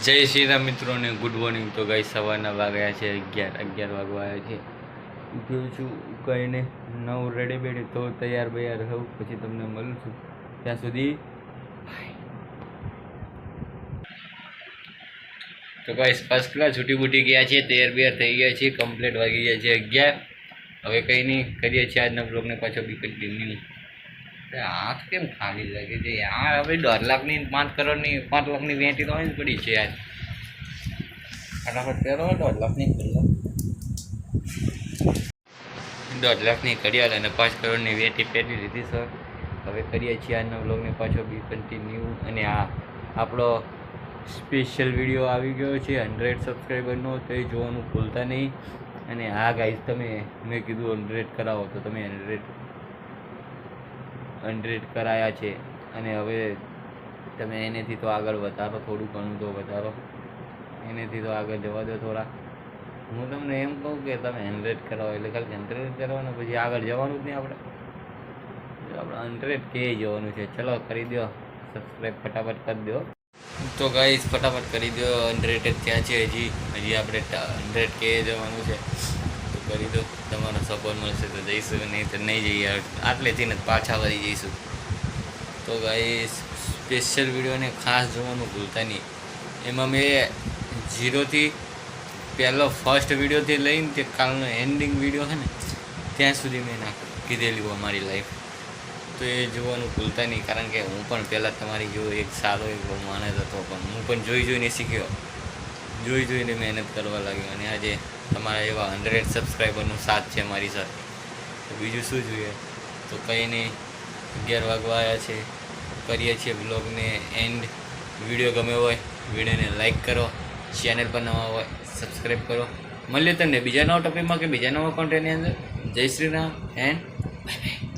જય શ્રી રામ મિત્રોને good morning. તો ગાઈ સવારના વાગ્યા છે 11 વાગવા આવ્યા છે. ઉઠ્યો છું કહીને નવ રેડી બેડી તો તૈયાર બૈયાર હોઉં પછી તમને મળું છું. ત્યાં સુધી તો ગાઈ ફર્સ્ટ ક્લાસ છૂટી બૂટી ગયા છે, તૈયાર બૈયાર થઈ ગયા છે, કમ્પ્લીટ વાગી ગયા છે 11. હવે કંઈ નહીં કરીએ છીએ આજના બ્લોગને પાછો બી કન્ટિન્યુ. હાથ કેમ ખાલી લાગે છે યાર? હવે 1.5 લાખની 5 કરોડની 5 લાખની વેચી તો જ પડી છે યાર. ફટાફટ પહેરો 1.5 લાખની ઘડિયાળ, 1.5 લાખની ઘડિયાળ અને 5 કરોડની વેચી પહેરી લીધી સર. હવે કરીએ છીએ આજના બ્લોગને પાછો બી કન્ટિન્યુ. અને આ આપણો સ્પેશિયલ વિડીયો આવી ગયો છે 100 સબસ્ક્રાઈબરનો, તો એ જોવાનું ભૂલતા નહીં. અને હા ગાઈઝ, મેં કીધું 100 કરાવો તો તમે 100 કરાયા છે. અને હવે તમે એનેથી તો આગળ વધારો, થોડું ઘણું તો વધારો, એનેથી તો આગળ જવા દો થોડા. હું તમને એમ કહું કે તમે 100 કરાવો એટલે ખાલી 100 કરવાનું, પછી આગળ જવાનું જ નહીં. આપણે 100 કે જવાનું છે. ચલો કરી દો સબસ્ક્રાઈબ, ફટાફટ કરી દો. તો ગાઈઝ ફટાફટ કરી દો. 100 જ ત્યાં છે, હજી આપણે 100 કે જવાનું છે. તો કરી દો, તમારો સપોર્ટ મળશે તો જઈશું, નહીં તો નહીં જઈએ. આટલેથી ને પાછા વળી જઈશું. તો ગાઈઝ સ્પેશિયલ વિડીયોને ખાસ જોવાનું ભૂલતા નહીં. એમાં મેં 0થી પહેલો ફર્સ્ટ વિડીયોથી લઈને તે કાલનો એન્ડિંગ વિડીયો છે ને ત્યાં સુધી મેં કીધેલું અમારી લાઈફ. તો એ જોવાનું ભૂલતા નહીં, કારણ કે હું પણ પહેલાં તમારી જેવો એક સારો એવો માણસ હતો, પણ હું પણ જોઈને શીખ્યો, જોઈને મહેનત કરવા લાગ્યો. અને આજે તમારા એવા 100 સબસ્ક્રાઈબરનો સાથ છે મારી સાથે. તો બીજું શું જોઈએ? તો કંઈ નહીં, 11 વાગવા આવ્યા છે. કરીએ છીએ બ્લોગને એન્ડ. વિડીયો ગમ્યો હોય વિડીયોને લાઈક કરો, ચેનલ પર નવા હોય સબસ્ક્રાઈબ કરો. મળીએ તમને બીજા નવા ટોપિકમાં કે બીજા નવા કોન્ટેન્ટની અંદર. જય Shri Ram and bye bye.